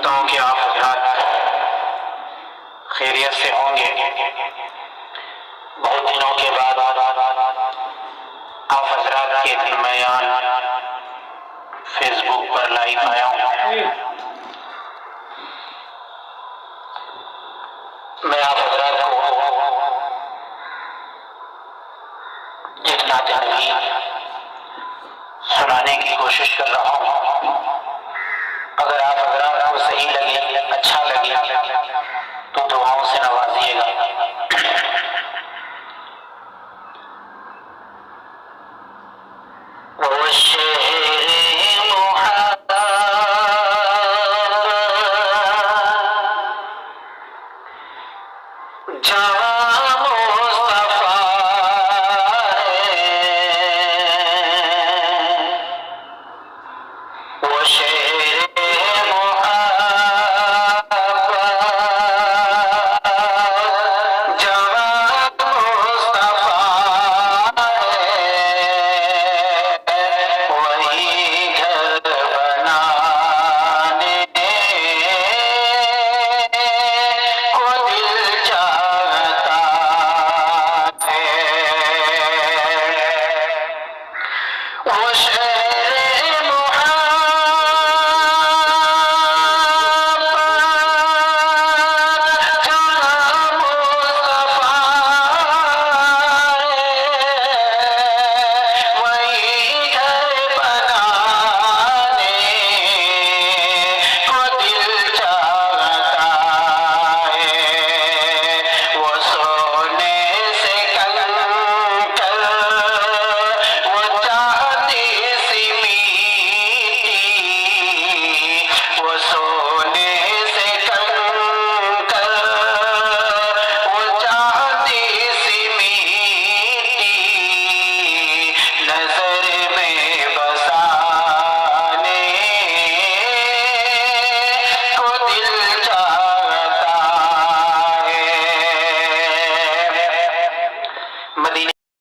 करता हूँ कि आप हजरात खैरियत से होंगे। बहुत दिनों के बाद आप हजरात के दरमियान फेसबुक पर लाइव आया हूँ। मैं आप हजरात को एक नाते नबी सुनाने की कोशिश कर रहा हूँ। अगर आप हजरात को सही लगे, अच्छा लगे तो दुआओं से नवाजिएगा।